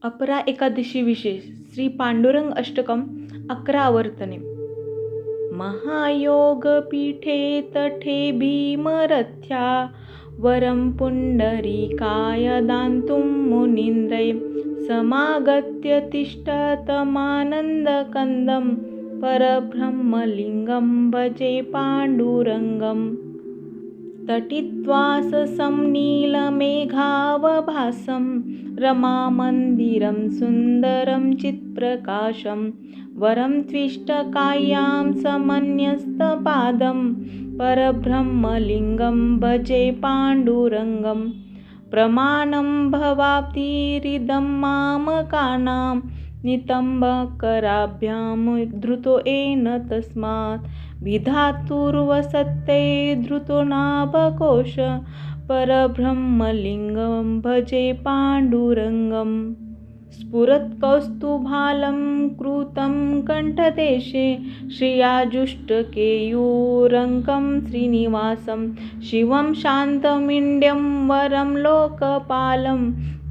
अपरा एकादशी विशेष श्री पांडुरंग अष्टकम 11 आवर्तने. महायोगपीठे तठे भीमरथ्या वरं पुंडरीकाय दान्तुं मुनीन्द्रै समागत्य तिष्ठतमानन्दकन्दं परब्रह्मलिङ्गं भजे पाण्डुरङ्गम्. तटित्वाससं नीलमेघावभासं रमामन्दिरं सुन्दरं चित्प्रकाशं वरं त्विष्टकायां समन्यस्तपादं परब्रह्मलिङ्गं भजे पाण्डुरङ्गं. प्रमाणं भवाब्धिरिदं मामकानां नितम्बकराभ्यां धृतो येन तस्मात् विधातुर्वसते धृतो नाभकोश परब्रह्मलिङ्गं भजे पाण्डुरङ्गम्. स्फुरत्कौस्तुभालङ्कृतं कण्ठदेशे श्रियाजुष्टकेयूरङ्कं श्रीनिवासं शिवं शान्तमिन्द्यं वरं लोकपालं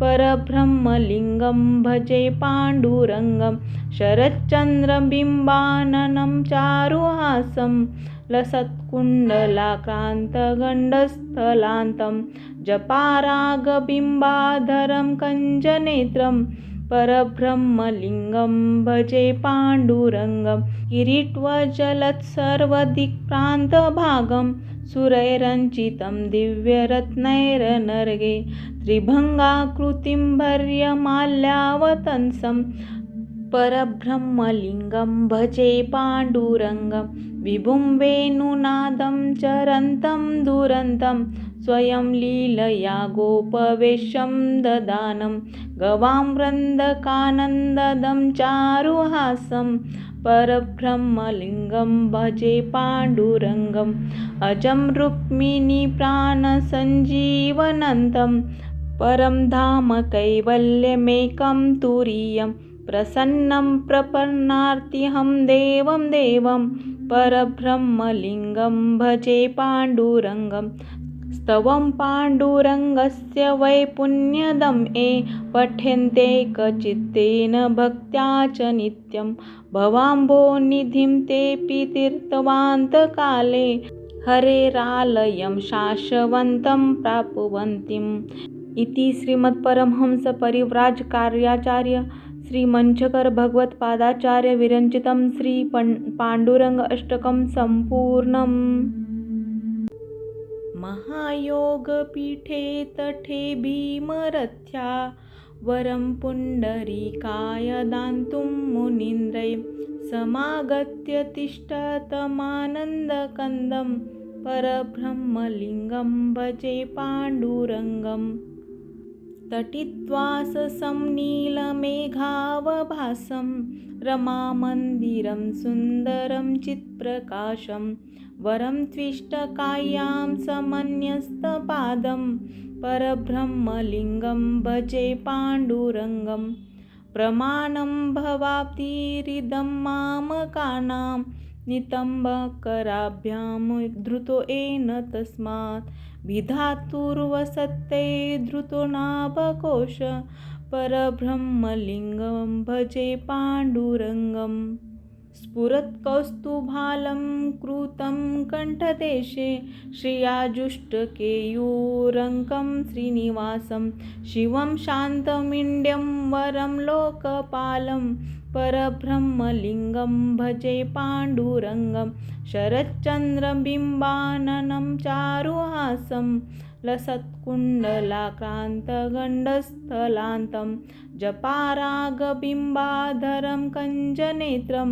परब्रह्मलिङ्गं भजे पाण्डुरङ्गं. शरच्चन्द्रबिम्बाननं चारुहासं लसत्कुण्डलाक्रान्तगण्डस्थलान्तं जपारागबिम्बाधरं कञ्जनेत्रं परब्रह्मलिङ्गं भजे पाण्डुरङ्गं. किरीटवज्जलत्सर्वदिक्प्रान्तभागं सुरैरञ्चितं दिव्यरत्नैरनर्गे त्रिभङ्गाकृतिं भर्यमाल्यावतंसं परब्रह्मलिङ्गं भजे पाण्डुरङ्गं. विभुं वेणुनादं चरन्तं दुरन्तं स्वयं लीलया गोपवेशं ददानं गवां वृन्दकानन्ददं चारुहासं परब्रह्मलिङ्गं भजे पाण्डुरङ्गम्. अजं रुक्मिणीप्राणसञ्जीवनन्तं परं धाम कैवल्यमेकं तुरीयं प्रसन्नं प्रपन्नार्तिहं देवं देवं परब्रह्मलिङ्गं भजे पाण्डुरङ्गं. स्तवं पाण्डुरङ्गस्य वै पुण्यदं ये पठ्यन्ते कचित्तेन भक्त्या च नित्यं भवाम्भोनिधिं तेऽपि तीर्थवान्तकाले हरेरालयं शाश्वतं प्राप्नुवन्तीम्. इति श्रीमत्परमहंसपरिव्राजकार्याचार्य श्रीमञ्चकर भगवत्पादाचार्य विरचितं श्री पाण्डुरङ्ग अष्टकं सम्पूर्णम्. महायोगपीठे तठे भीमरथ्या वरं पुण्डरीकाय दान्तुं मुनीन्द्रै समागत्य तिष्ठतमानन्दकन्दं परब्रह्मलिङ्गं भजे पाण्डुरङ्गम्. तटित्वाससं नीलमेघावभासं रमामन्दिरं सुन्दरं चित्प्रकाशं वरं त्विष्टकायां समन्यस्तपादं परब्रह्मलिङ्गं भजे पाण्डुरङ्गं. प्रमाणं भवाब्धिरिदं मामकानां नितम्बकराभ्यां धृतो येन तस्मात् विधातुर्वसते धृतो नाभकोश परब्रह्मलिङ्गं भजे पाण्डुरङ्गम्. स्फुरत्कौस्तुभालङ्कृतं कण्ठदेशे श्रियाजुष्टकेयूरङ्कं श्रीनिवासं शिवं शान्तमिन्द्यं वरं लोकपालं परब्रह्मलिङ्गं भजे पाण्डुरङ्गं. शरच्चन्द्रबिम्बाननं चारुहासं लसत्कुण्डलाक्रान्तगण्डस्थलान्तं जपारागबिम्बाधरं कञ्जनेत्रं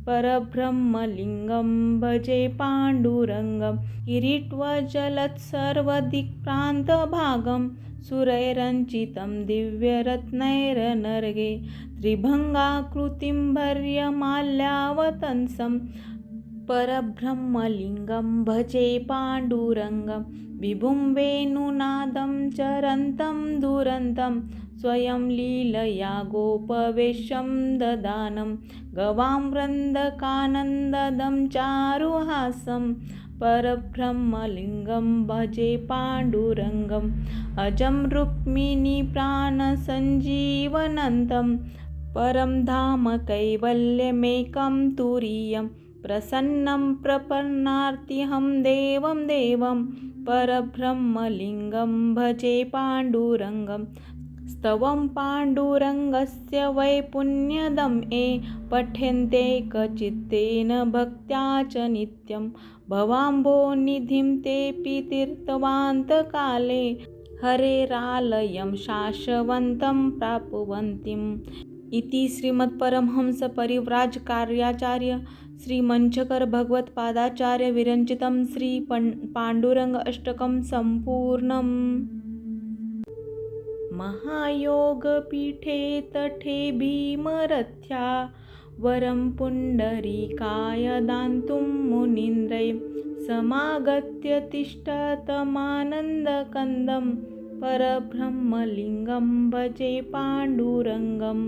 परब्रह्मलिङ्गं भजे पाण्डुरङ्गं. किरीटवज्जलत्सर्वदिक्प्रान्तभागं सुरैरञ्चितं दिव्यरत्नैरनर्गे त्रिभङ्गाकृतिं भर्यमाल्यावतंसं परब्रह्मलिङ्गं भजे पाण्डुरङ्गं. विभुं वेणुनादं चरन्तं दुरन्तं स्वयं लीलया गोपवेशं ददानं गवां वृन्दकानन्ददं चारुहासं परब्रह्मलिङ्गं भजे पाण्डुरङ्गम् अजं रुक्मिणीप्राणसञ्जीवनन्तं परं धाम कैवल्यमेकं तुरीयं प्रसन्नं प्रपन्नार्तिहं देवं देवं परब्रह्मलिङ्गं भजे पाण्डुरङ्गं स्तवं पाण्डुरङ्गस्य वैपुण्यदं ये पठ्यन्ते कचित्तेन भक्त्या च नित्यं भवाम्भोनिधिं तेऽपि तीर्थवान्तकाले हरेरालयं शाश्वतं प्राप्नुवन्तीम् इति श्रीमत्परमहंसपरिव्राजकार्याचार्य श्रीमञ्चकर भगवत्पादाचार्य विरचितं पाण्डुरङ्ग अष्टकं सम्पूर्णम्। महायोगपीठे तटे भीमरथ्या वरं पुण्डरीकाय दातुं मुनीन्द्रै समागत्य तिष्ठतमानन्दकन्दं परब्रह्मलिङ्गं भजे पाण्डुरङ्गम्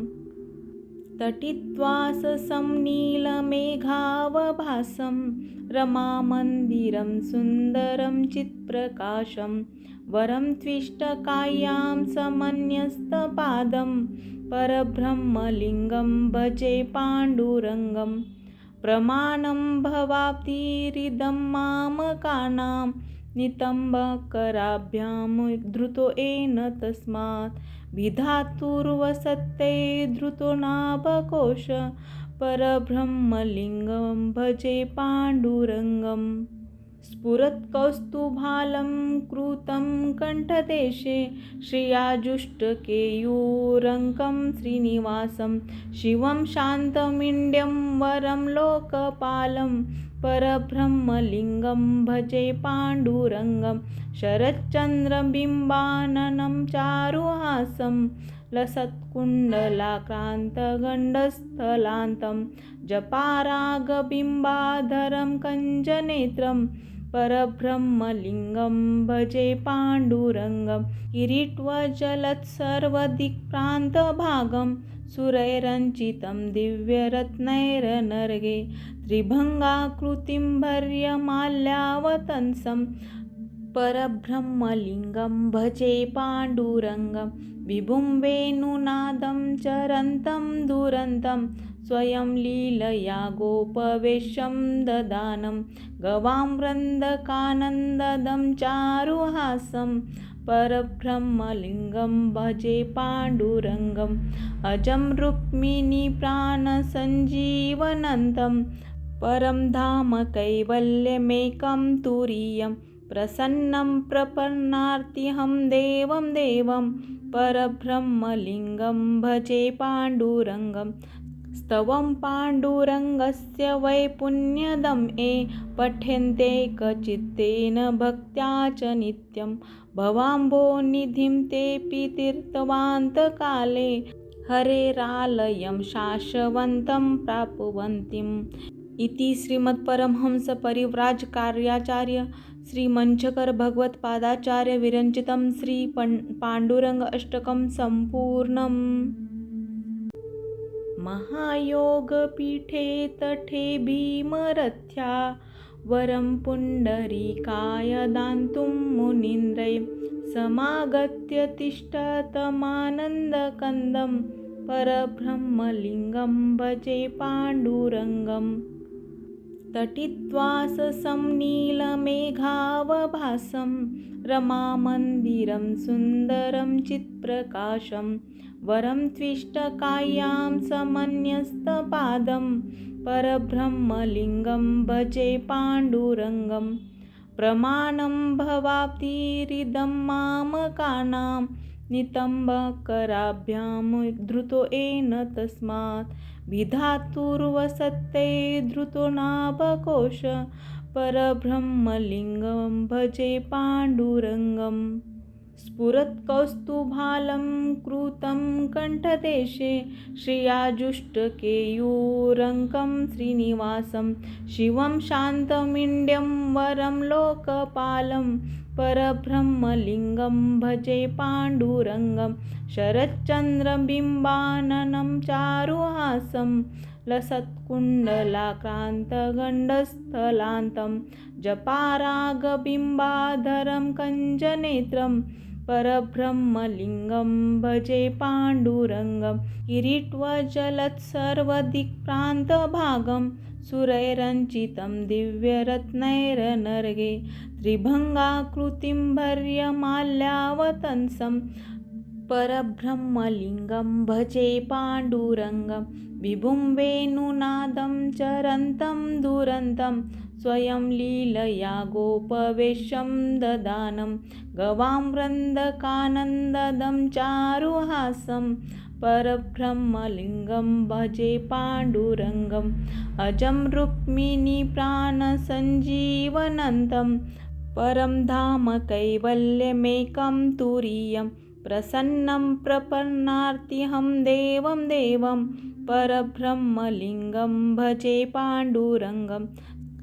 तटित्वाससं नीलमेघावभासं रमामन्दिरं सुन्दरं चित्प्रकाशं वरं त्विष्टकायां समन्यस्तपादं परब्रह्मलिङ्गं भजे पाण्डुरङ्गं प्रमाणं भवाब्धिरिदं मामकानां नितम्बकराभ्यां धृतो येन तस्मात् विधातुर्वसते धृतो नाभकोश परब्रह्मलिङ्गं भजे पाण्डुरङ्गम् स्फुरत्कौस्तुभालं कृतं कण्ठदेशे श्रियाजुष्टकेयूरङ्कं श्रीनिवासं शिवं शान्तमिन्द्यं वरं लोकपालं परब्रह्मलिङ्गं भजे पाण्डुरङ्गं शरच्चन्द्रबिम्बाननं चारुहासं लसत्कुण्डलाक्रान्तगण्डस्थलान्तं जपारागबिम्बाधरं कञ्जनेत्रं परब्रह्मलिङ्गं भजे पाण्डुरङ्गं किरीट्वजलत्सर्वदिक्प्रान्तभागं सुरैरञ्चितं दिव्यरत्नैरनर्गे त्रिभङ्गाकृतिं भर्यमाल्यावतंसं परब्रह्मलिङ्गं भजे पाण्डुरङ्गं विभुं वेणुनादं चरन्तं दुरन्तं स्वयं लीलया गोपवेशं ददानं गवां वृन्दकानन्ददं चारुहासं परब्रह्मलिङ्गं भजे पाण्डुरङ्गम् अजं रुक्मिणीप्राणसञ्जीवनन्तं परं धाम कैवल्यमेकं तुरीयं प्रसन्नं प्रपन्नार्तिहं देवं देवं परब्रह्मलिङ्गं भजे पाण्डुरङ्गं स्तवं पाण्डुरङ्गस्य वैपुण्यदं ये पठ्यन्ते कचित्तेन भक्त्या च नित्यं भवाम्भोनिधिं तेऽपि तीर्थवान्तकाले हरेरालयं शाश्वतं प्राप्नुवन्तीम् इति श्रीमत्परमहंसपरिव्राजकार्याचार्य श्रीमञ्चकर भगवत्पादाचार्य विरचितं पाण्डुरङ्ग अष्टकं सम्पूर्णम्। महायोगपीठे तटे भीमरथ्या वरं पुण्डरीकाय दातुं मुनीन्द्रै समागत्य तिष्ठतमानन्दकन्दं परब्रह्मलिङ्गं भजे पाण्डुरङ्गम् तटित्वाससं नीलमेघावभासं रमामन्दिरं सुन्दरं चित्प्रकाशं वरं त्विष्टकायां समन्यस्तपादं परब्रह्मलिङ्गं भजे पाण्डुरङ्गं प्रमाणं भवाब्धिरिदं मामकानां नितम्बकराभ्यां धृतो येन तस्मात् विधातुर्वसते धृतो नाभकोश परब्रह्मलिङ्गं भजे पाण्डुरङ्गम् स्फुरत्कौस्तुभालं कृतं कण्ठदेशे श्रियाजुष्टकेयूरङ्कं श्रीनिवासं शिवं शान्तमिन्द्यं वरं लोकपालं परब्रह्मलिङ्गं भजे पाण्डुरङ्गं शरच्चन्द्रबिम्बाननं चारुहासं लसत्कुण्डलाक्रान्तगण्डस्थलान्तं जपारागबिम्बाधरं कञ्जनेत्रं परब्रह्मलिङ्गं भजे पाण्डुरङ्गं किरीट्वजलत्सर्वदिक्प्रान्तभागं सुरैरञ्चितं दिव्यरत्नैरनर्गे त्रिभङ्गाकृतिं भर्यमाल्यावतंसं परब्रह्मलिङ्गं भजे पाण्डुरङ्गं विभुं वेणुनादं चरन्तं दुरन्तं स्वयं लीलया गोपवेशं ददानं गवां वृन्दकानन्ददं चारुहासं परब्रह्मलिङ्गं भजे पाण्डुरङ्गम् अजं रुक्मिणीप्राणसञ्जीवनन्तं परं धाम कैवल्यमेकं तुरीयं प्रसन्नं प्रपन्नार्तिहं देवं देवं परब्रह्मलिङ्गं भजे पाण्डुरङ्गं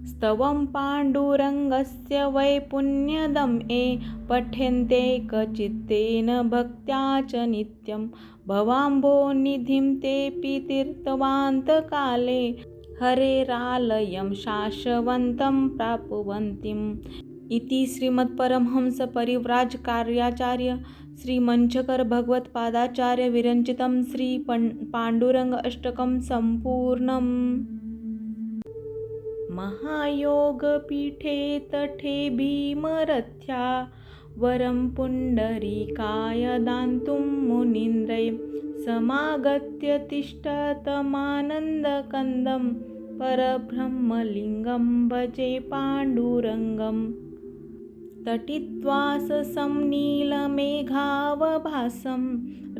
स्तवं पाण्डुरङ्गस्य वैपुण्यदं ये पठ्यन्ते कचित्तेन भक्त्या च नित्यं भवाम्भोनिधिं तेऽपि तीर्थवान्तकाले हरेरालयं शाश्वतं प्राप्नुवन्तीम् इति श्रीमत्परमहंसपरिव्राजकार्याचार्य श्रीमञ्चकर भगवत्पादाचार्य विरचितं श्री पाण्डुरङ्ग अष्टकं सम्पूर्णम्। महायोगपीठे तटे भीमरथ्या वरं पुण्डरीकाय दातुं मुनीन्द्रै समागत्य तिष्ठतमानन्दकन्दं परब्रह्मलिङ्गं भजे पाण्डुरङ्गम् तटित्वाससं नीलमेघावभासं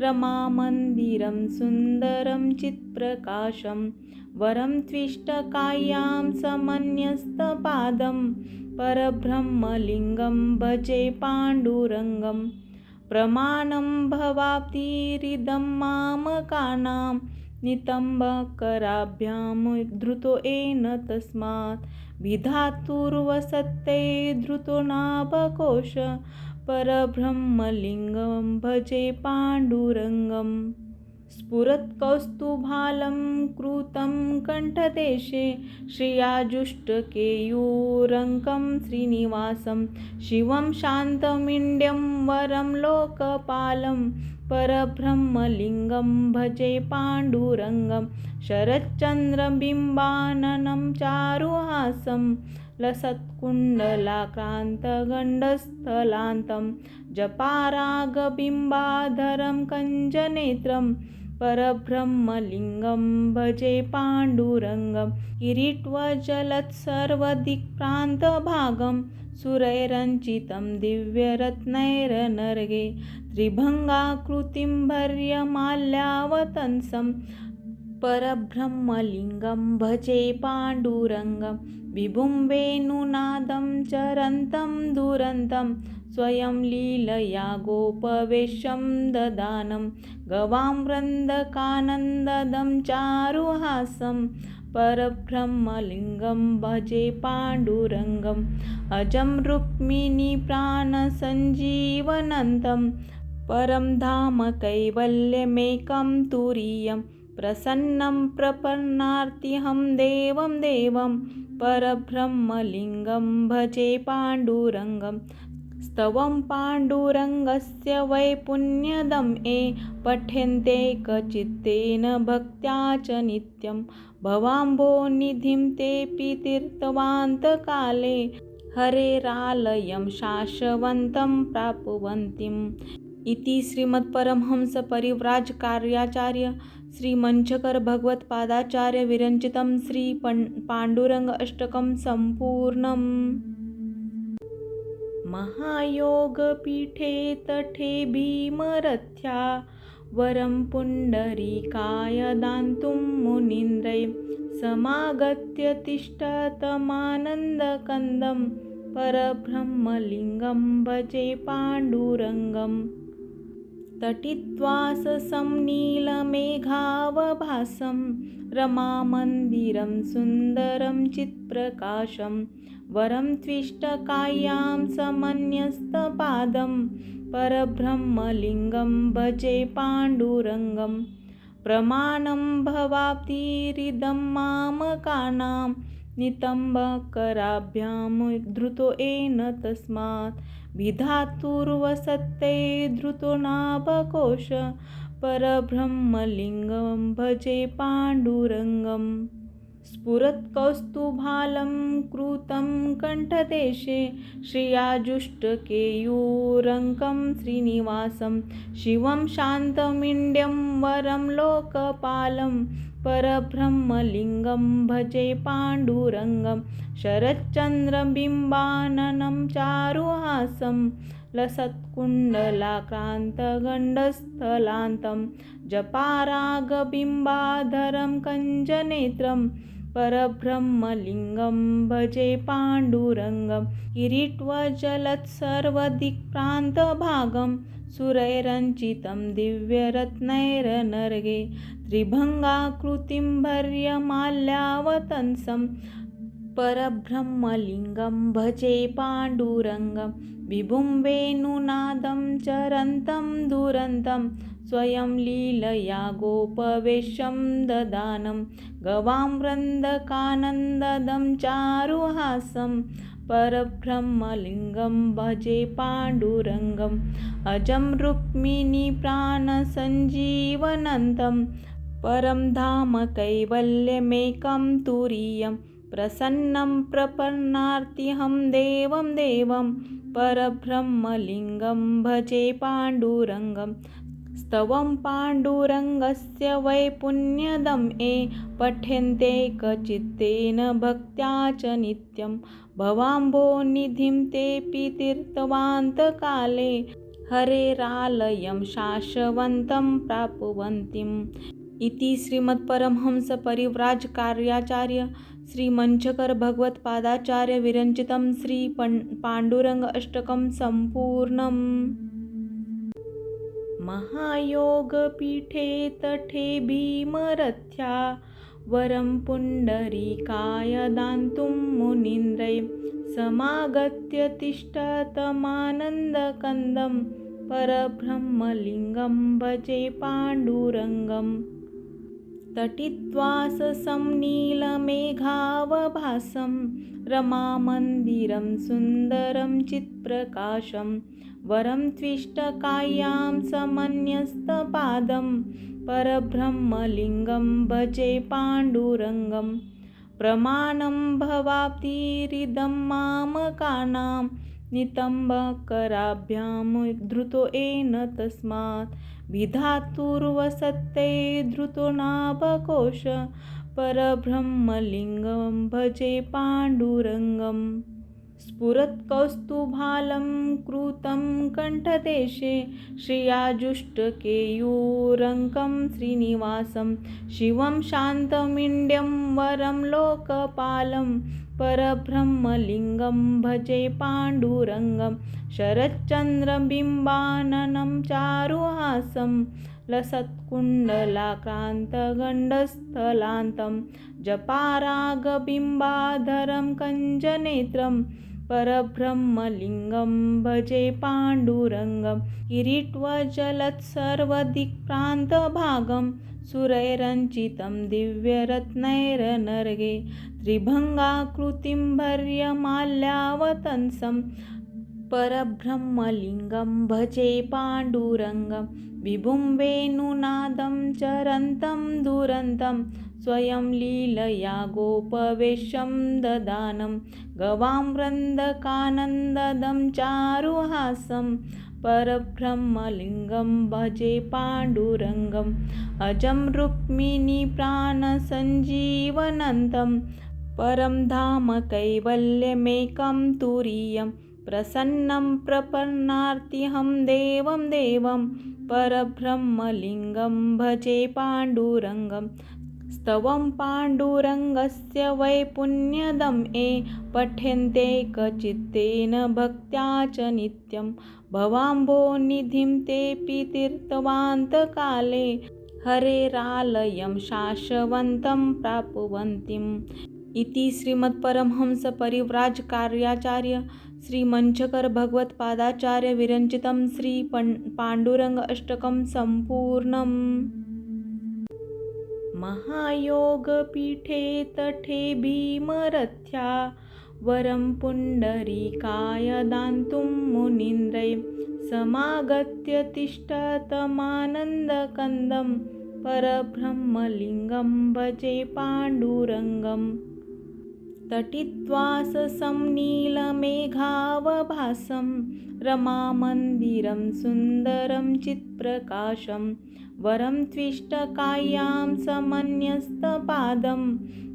रमामन्दिरं सुन्दरं चित्प्रकाशं वरं त्विष्टकायां समन्यस्तपादं परब्रह्मलिङ्गं भजे पाण्डुरङ्गं प्रमाणं भवाब्धिरिदं मामकानां नितम्बकराभ्यां धृतो येन तस्मात् विधातुर्वसते धृतो नाभकोश परब्रह्मलिङ्गं भजे पाण्डुरङ्गम् स्फुरत्कौस्तुभालं कृतं कण्ठदेशे श्रियाजुष्टकेयूरङ्कं श्रीनिवासं शिवं शान्तमिन्द्यं वरं लोकपालं परब्रह्मलिङ्गं भजे पाण्डुरङ्गं शरच्चन्द्रबिम्बाननं चारुहासं लसत्कुण्डलाक्रान्तगण्डस्थलान्तं जपारागबिम्बाधरं कञ्जनेत्रं परब्रह्मलिङ्गं भजे पाण्डुरङ्गं किरीट्वजलत्सर्वदिक्प्रान्तभागं सुरैरञ्चितं दिव्यरत्नैरनर्गे त्रिभङ्गाकृतिं भर्यमाल्यावतंसं परब्रह्मलिङ्गं भजे पाण्डुरङ्गं विभुं वेणुनादं चरन्तं दुरन्तं स्वयं लीलया गोपवेशं ददानं गवां वृन्दकानन्ददं चारुहासं परब्रह्मलिङ्गं भजे पाण्डुरङ्गम् अजं रुक्मिणीप्राणसञ्जीवनन्तं परं धाम कैवल्यमेकं तुरीयं प्रसन्नं प्रपन्नार्तिहं देवं देवं परब्रह्मलिङ्गं भजे पाण्डुरङ्गं स्तवं पाण्डुरङ्गस्य वैपुण्यदं ये पठ्यन्ते कचित्तेन भक्त्या च नित्यं भवाम्भोनिधिं तेऽपि तीर्थवान्तकाले हरेरालयं शाश्वतं प्राप्नुवन्तीम् इति श्रीमत्परमहंसपरिव्राजकार्याचार्य श्रीमञ्चकर भगवत्पादाचार्य विरचितं श्री पाण्डुरङ्ग अष्टकं सम्पूर्णम्। महायोगपीठे तटे भीमरथ्या वरं पुण्डरीकाय दातुं मुनीन्द्रै समागत्य तिष्ठतमानन्दकन्दं परब्रह्मलिङ्गं भजे पाण्डुरङ्गम् तटित्वाससं नीलमेघावभासं रमामन्दिरं सुन्दरं चित्प्रकाशं वरं त्विष्टकायां समन्यस्तपादं परब्रह्मलिङ्गं भजे पाण्डुरङ्गं प्रमाणं भवाब्धिरिदं मामकानां नितम्बकराभ्यां धृतो येन तस्मात् विधातुर्वसत्ते धृतो नाभकोश परब्रह्मलिङ्गं भजे पाण्डुरङ्गम् स्फुरत्कौस्तुभालं कृतं कण्ठदेशे श्रियाजुष्टकेयूरङ्कं श्रीनिवासं शिवं शान्तमिन्द्यं वरं लोकपालं परब्रह्मलिङ्गं भजे पाण्डुरङ्गं शरच्चन्द्रबिम्बाननं चारुहासं लसत्कुण्डलाक्रान्तगण्डस्थलान्तं जपारागबिम्बाधरं कञ्जनेत्रं परब्रह्मलिङ्गं भजे पाण्डुरङ्गं किरीट्वजलत्सर्वदिक्प्रान्तभागं सुरैरञ्चितं दिव्यरत्नैरनर्गे त्रिभङ्गाकृतिं भर्यमाल्यावतंसं परब्रह्मलिङ्गं भजे पाण्डुरङ्गं विभुं वेणुनादं चरन्तं दुरन्तं स्वयं लीलया गोपवेशं ददानं गवां वृन्दकानन्ददं चारुहासं परब्रह्मलिङ्गं भजे पाण्डुरङ्गम् अजं रुक्मिणीप्राणसञ्जीवनन्तं परं धाम कैवल्यमेकं तुरीयं प्रसन्नं प्रपन्नार्तिहं देवं देवं परब्रह्मलिङ्गं भजे पाण्डुरङ्गं स्तवं पाण्डुरङ्गस्य वैपुण्यदं ये पठ्यन्ते कचित्तेन भक्त्या च नित्यं भवाम्भोनिधिं तेऽपि तीर्थवान्तकाले हरेरालयं शाश्वतं प्राप्नुवन्तीम् इति श्रीमत्परमहंसपरिव्राजकार्याचार्य श्रीमञ्चकर भगवत्पादाचार्य विरचितं श्री पाण्डुरङ्ग अष्टकं सम्पूर्णम्। महायोगपीठे तटे भीमरथ्या वरं पुण्डरीकाय दातुं मुनीन्द्रै समागत्य तिष्ठतमानन्दकन्दं परब्रह्मलिङ्गं भजे पाण्डुरङ्गम् तटित्वाससं नीलमेघावभासं रमामन्दिरं सुन्दरं चित्प्रकाशं वरं त्विष्टकायां समन्यस्तपादं परब्रह्मलिङ्गं भजे पाण्डुरङ्गं प्रमाणं भवाब्धिरिदं मामकानां नितम्बकराभ्यां धृतो येन तस्मात् विधातुर्वसत्ते धृतो नाभकोश परब्रह्मलिङ्गं भजे पाण्डुरङ्गम् स्फुरत्कौस्तुभालं कृतं कण्ठदेशे श्रियाजुष्टकेयूरङ्कं श्रीनिवासं शिवं शान्तमिन्द्यं वरं लोकपालं परब्रह्मलिङ्गं भजे पाण्डुरङ्गं शरच्चन्द्रबिम्बाननं चारुहासं लसत्कुण्डलाक्रान्तगण्डस्थलान्तं जपारागबिम्बाधरं कञ्जनेत्रं परब्रह्मलिङ्गं भजे पाण्डुरङ्गं किरीट्वजलत्सर्वदिक्प्रान्तभागं सुरैरञ्चितं दिव्यरत्नैरनर्गे त्रिभङ्गाकृतिं भर्यमाल्यावतंसं परब्रह्मलिङ्गं भजे पाण्डुरङ्गं विभुं वेणुनादं चरन्तं दुरन्तं स्वयं लीलया गोपवेशं ददानं गवां वृन्दकानन्ददं चारुहासं परब्रह्मलिङ्गं भजे पाण्डुरङ्गम् अजं रुक्मिणीप्राणसञ्जीवनन्तं परं धाम कैवल्यमेकं तुरीयं प्रसन्नं प्रपन्नार्तिहं देवं देवं परब्रह्मलिङ्गं भजे पाण्डुरङ्गं स्तवं पाण्डुरङ्गस्य वैपुण्यदं ये पठ्यन्ते कचित्तेन भक्त्या च नित्यं भवाम्भोनिधिं तेऽपि तीर्थवान्तकाले हरेरालयं शाश्वतं प्राप्नुवन्तीम् इति श्रीमत्परमहंसपरिव्राजकार्याचार्य श्रीमञ्चकर भगवत्पादाचार्य विरचितं श्री पाण्डुरङ्ग अष्टकं सम्पूर्णम्। महायोगपीठे तटे भीमरथ्या वरं पुण्डरीकाय दातुं मुनीन्द्रै समागत्य तिष्ठतमानन्दकन्दं परब्रह्मलिङ्गं भजे पाण्डुरङ्गम्। तटित्वाससं नीलमेघावभासं रमामन्दिरं सुन्दरं चित्प्रकाशं वरं त्विष्टकायां समन्यस्तपादं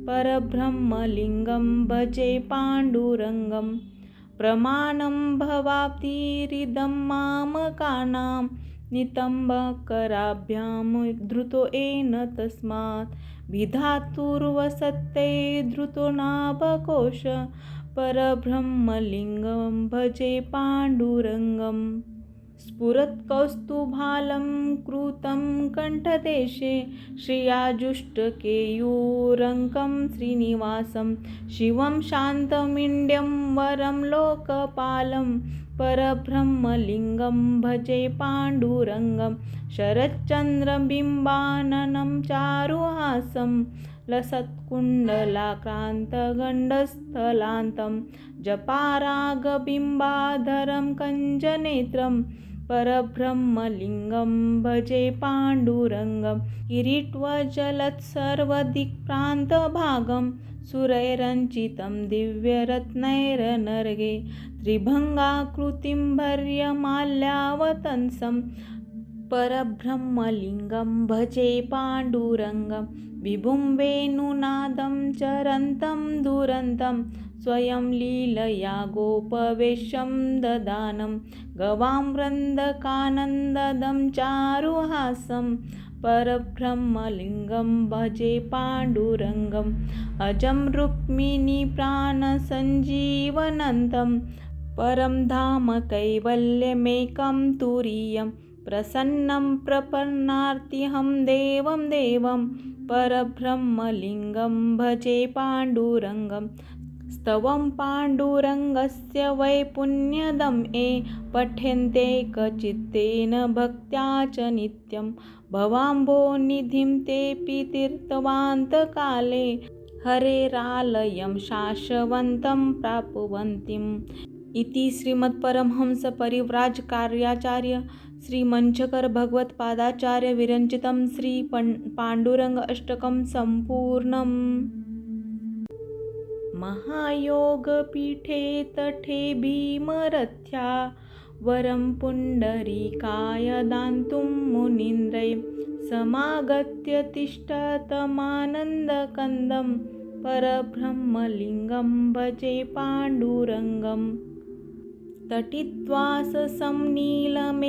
परब्रह्मलिङ्गं भजे पाण्डुरङ्गं। प्रमाणं भवाब्धिरिदं मामकानां नितम्बकराभ्यां धृतो येन तस्मात् विधातुर्वसते धृतो नाभकोश परब्रह्मलिङ्गं भजे पाण्डुरङ्गम्। स्फुरत्कौस्तुभालं कृतं कण्ठदेशे श्रियाजुष्टकेयूरङ्कं श्रीनिवासं शिवं शान्तमिन्द्यं वरं लोकपालं परब्रह्मलिङ्गं भजे पाण्डुरङ्गं। शरच्चन्द्रबिम्बाननं चारुहासं लसत्कुण्डलाक्रान्तगण्डस्थलान्तं जपारागबिम्बाधरं कञ्जनेत्रं परब्रह्मलिङ्गं भजे पाण्डुरङ्गं। किरीटवज्जलत्सर्वदिक्प्रान्तभागं सुरैरञ्चितं दिव्यरत्नैरनर्गे त्रिभङ्गाकृतिं भर्यमाल्यावतंसं परब्रह्मलिङ्गं भजे पाण्डुरङ्गं। विभुं वेणुनादं चरन्तं दुरन्तं स्वयं लीलया गोपवेशं ददानं गवां वृन्दकानन्ददं चारुहासं परब्रह्मलिङ्गं भजे पाण्डुरङ्गम्। अजं रुक्मिणीप्राणसञ्जीवनन्तं परं धाम कैवल्यमेकं तुरीयं प्रसन्नं प्रपन्नार्तिहं देवं देवं परब्रह्मलिङ्गं भजे पाण्डुरङ्गं। स्तवं पाण्डुरङ्गस्य वै पुण्यदं ये पठ्यन्ते कचित्तेन भक्त्या च नित्यं भवाम्भोनिधिं तेऽपि तीर्थवान्तकाले हरेरालयं शाश्वतं प्राप्नुवन्तीम्। इति श्रीमत्परमहंसपरिव्राजकार्याचार्य श्रीमञ्चकर भगवत्पादाचार्य विरचितं श्री पाण्डुरङ्ग अष्टकं सम्पूर्णम्। महायोगपीठे तटे भीमरथ्या वरं पुण्डरीकाय दातुं मुनीन्द्रै समागत्य तिष्ठतमानन्दकन्दं परब्रह्मलिङ्गं भजे पाण्डुरङ्गम्। तटित्वाससं नीलमेघावभासं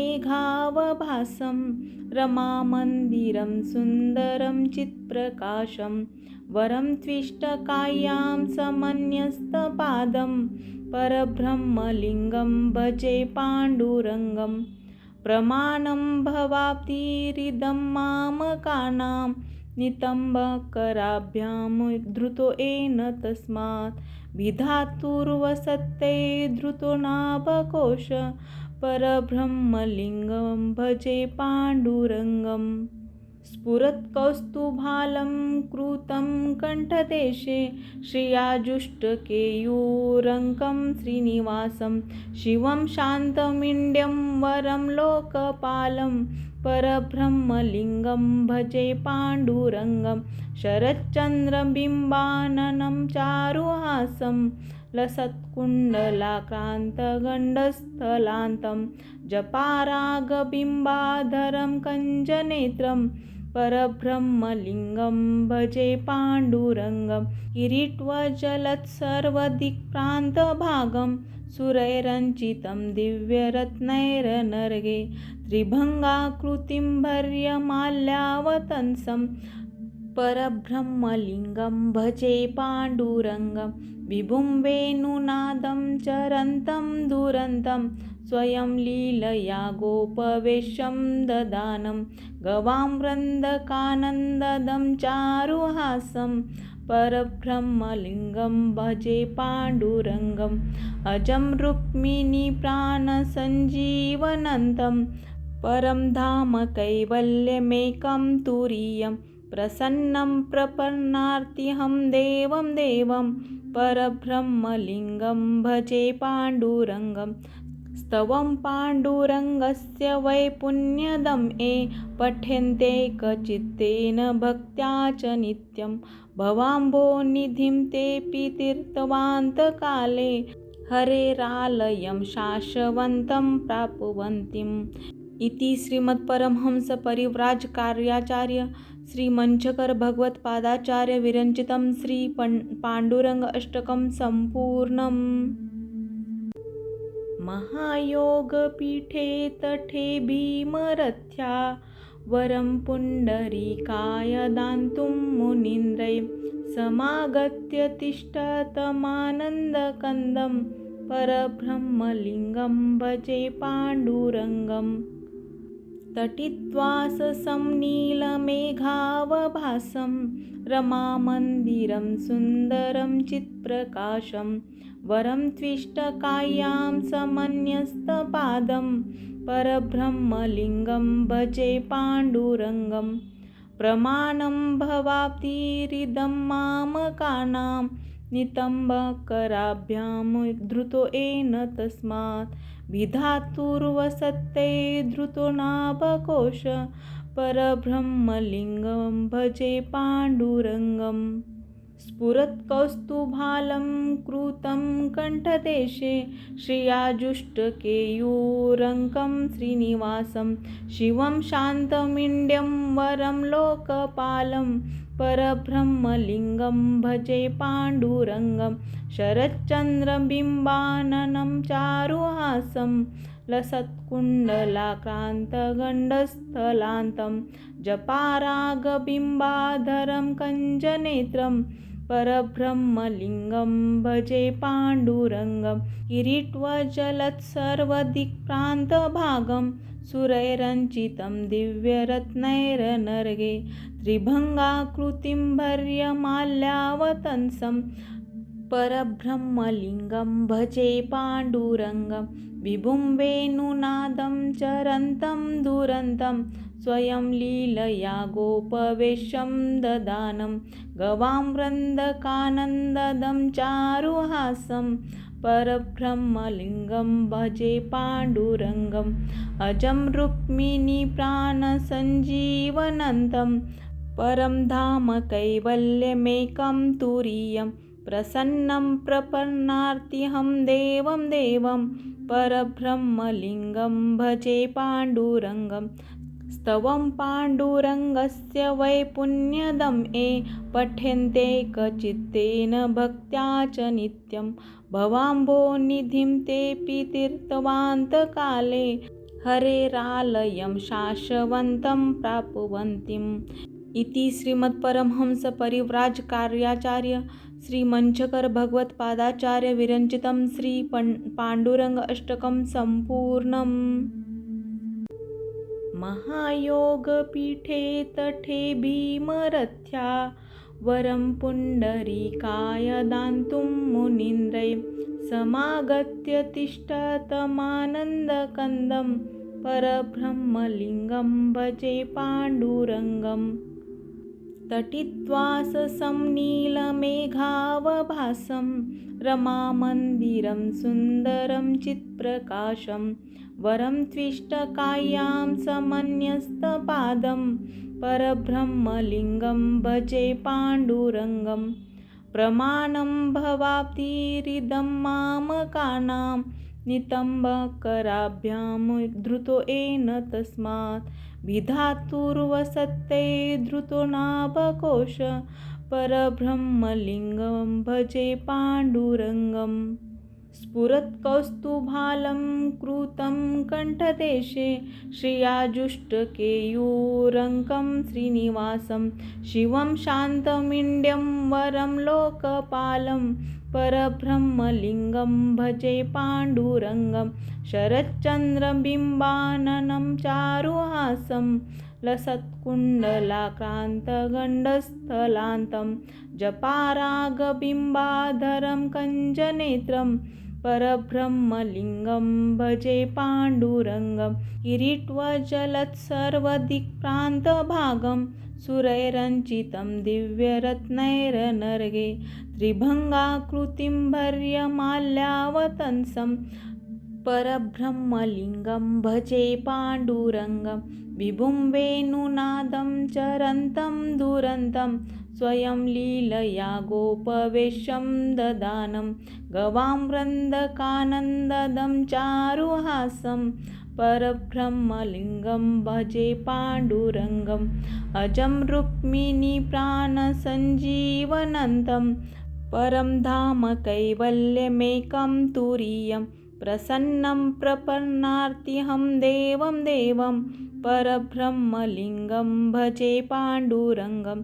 रमामन्दिरं सुन्दरं चित्प्रकाशं वरं त्विष्टकायां समन्यस्तपादं परब्रह्मलिङ्गं भजे पाण्डुरङ्गं। प्रमाणं भवाब्धिरिदं मामकानां नितम्बकराभ्यां धृतो येन तस्मात् विधातुर्वसते धृतो नाभकोश परब्रह्मलिङ्गं भजे पाण्डुरङ्गम्। स्फुरत्कौस्तुभालं कृतं कण्ठदेशे श्रियाजुष्टकेयूरङ्कं श्रीनिवासं शिवं शान्तमिन्द्यं वरं लोकपालं परब्रह्मलिङ्गं भजे पाण्डुरङ्गं। शरच्चन्द्रबिम्बाननं चारुहासं लसत्कुण्डलाक्रान्तगण्डस्थलान्तं जपारागबिम्बाधरं कञ्जनेत्रं परब्रह्मलिङ्गं भजे पाण्डुरङ्गं। किरीटवज्जलत्सर्वदिक्प्रान्तभागं सुरैरञ्चितं दिव्यरत्नैरनर्गे त्रिभङ्गाकृतिं भर्यमाल्यावतंसं परब्रह्मलिङ्गं भजे पाण्डुरङ्गं। विभुं वेणुनादं चरन्तं दुरन्तं स्वयं लीलया गोपवेशं ददानं गवां वृन्दकानन्ददं चारुहासं परब्रह्मलिङ्गं भजे पाण्डुरङ्गम्। अजं रुक्मिणीप्राणसञ्जीवनन्तं परं धाम कैवल्यमेकं तुरीयं प्रसन्नं प्रपन्नार्तिहं देवं देवं परब्रह्मलिङ्गं भजे पाण्डुरङ्गं स्तवं पाण्डुरङ्गस्य वै पुण्यदं ये पठ्यन्ते कचित्तेन भक्त्या च नित्यं भवाम्भोनिधिं तेऽपि तीर्थवान्तकाले हरेरालयं शाश्वतं प्राप्नुवन्तीम् इति श्रीमत्परमहंसपरिव्राजकार्याचार्य श्रीमञ्चकर भगवत्पादाचार्य विरचितं पाण्डुरङ्ग अष्टकं सम्पूर्णम्। महायोगपीठे तटे भीमरथ्या वरं पुण्डरीकाय दातुं मुनीन्द्रैः समागत्य तिष्ठतमानन्दकन्दं परब्रह्मलिङ्गं भजे पाण्डुरङ्गम् तटित्वाससं नीलमेघावभासं रमामन्दिरं सुन्दरं चित्प्रकाशं वरं त्विष्टकायां समन्यस्तपादं परब्रह्मलिङ्गं भजे पाण्डुरङ्गं प्रमाणं भवाब्धिरिदं मामकानां नितम्बकराभ्यां धृतो येन तस्मात् विधातुर्वसते धृतो नाभकोश परब्रह्मलिङ्गं भजे पाण्डुरङ्गम् स्फुरत्कौस्तुभालं कृतं कण्ठदेशे श्रियाजुष्टकेयूरङ्कं श्रीनिवासं शिवं शान्तमिन्द्यं वरं लोकपालं परब्रह्मलिङ्गं भजे पाण्डुरङ्गं शरच्चन्द्रबिम्बाननं चारुहासं लसत्कुण्डलाक्रान्तगण्डस्थलान्तं जपारागबिम्बाधरं कञ्जनेत्रं परब्रह्मलिङ्गं भजे पाण्डुरङ्गं किरीट्वजलत्सर्वदिक्प्रान्तभागं सुरैरञ्चितं दिव्यरत्नैरनर्गे त्रिभङ्गाकृतिं भर्यमाल्यावतंसं परब्रह्मलिङ्गं भजे पाण्डुरङ्गं विभुं वेणुनादं चरन्तं दुरन्तं स्वयं लीलया गोपवेशं ददानं गवां वृन्दकानन्ददं चारुहासं परब्रह्मलिङ्गं भजे पाण्डुरङ्गम् अजं रुक्मिणीप्राणसञ्जीवनन्तं परं धाम कैवल्यमेकं तुरीयं प्रसन्नं प्रपन्नार्तिहं देवं देवं परब्रह्मलिङ्गं भजे पाण्डुरङ्गं स्तवं पाण्डुरङ्गस्य वै पुण्यदं ये पठ्यन्ते कचित्तेन भक्त्या च नित्यं भवाम्भोनिधिं तेऽपि तीर्थवान्तकाले हरेरालयं शाश्वतं प्राप्नुवन्तीम् इति श्रीमत्परमहंसपरिव्राजकार्याचार्य श्रीमञ्चकर भगवत्पादाचार्य विरचितं पाण्डुरङ्ग अष्टकं सम्पूर्णम्। महायोगपीठे तटे भीमरथ्या वरं पुण्डरीकाय दातुं मुनीन्द्रैः समागत्य तिष्ठतमानन्दकन्दं परब्रह्मलिङ्गं भजे पाण्डुरङ्गम् तटित्वाससं नीलमेघावभासं रमामन्दिरं सुन्दरं चित्प्रकाशं वरं त्विष्टकायां समन्यस्तपादं परब्रह्मलिङ्गं भजे पाण्डुरङ्गं प्रमाणं भवाब्धिरिदं मामकानां नितम्बकराभ्यां धृतो येन तस्मात् विधातुर्वसते धृतो नाभकोश परब्रह्मलिङ्गं भजे पाण्डुरङ्गम् स्फुरत्कौस्तुभालं कृतं कण्ठदेशे श्रियाजुष्टकेयूरङ्कं श्रीनिवासं शिवं शान्तमिन्द्यं वरं लोकपालं परब्रह्मलिङ्गं भजे पाण्डुरङ्गं शरच्चन्द्रबिम्बाननं चारुहासं लसत्कुण्डलाक्रान्तगण्डस्थलान्तं जपारागबिम्बाधरं कञ्जनेत्रं परब्रह्मलिङ्गं भजे पाण्डुरङ्गं किरीट्वजलत्सर्वदिक्प्रान्तभागं सुरैरञ्चितं दिव्यरत्नैरनर्गे त्रिभङ्गाकृतिं भर्यमाल्यावतंसं परब्रह्मलिङ्गं भजे पाण्डुरङ्गं विभुं वेणुनादं चरन्तं दुरन्तं स्वयं लीलया गोपवेशं ददानं गवां वृन्दकानन्ददं चारुहासं परब्रह्मलिङ्गं भजे पाण्डुरङ्गम् अजं रुक्मिणीप्राणसञ्जीवनन्तं परं धाम कैवल्यमेकं तुरीयं प्रसन्नं प्रपन्नार्तिहं देवं देवं परब्रह्मलिङ्गं भजे पाण्डुरङ्गं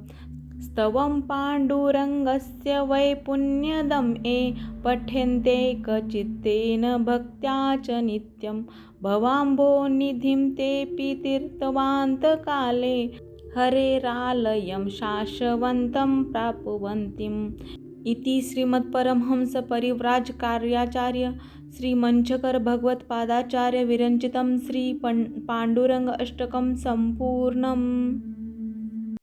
स्तवं पाण्डुरङ्गस्य वै पुण्यदं ये पठ्यन्ते कचित्तेन भक्त्या च नित्यं भवाम्भोनिधिं तेऽपि तीर्थवान्तकाले हरेरालयं शाश्वतं प्राप्नुवन्तीम् इति श्रीमत्परमहंसपरिव्राजकार्याचार्य श्रीमञ्चकर भगवत्पादाचार्य विरचितं पाण्डुरङ्ग अष्टकं सम्पूर्णम्।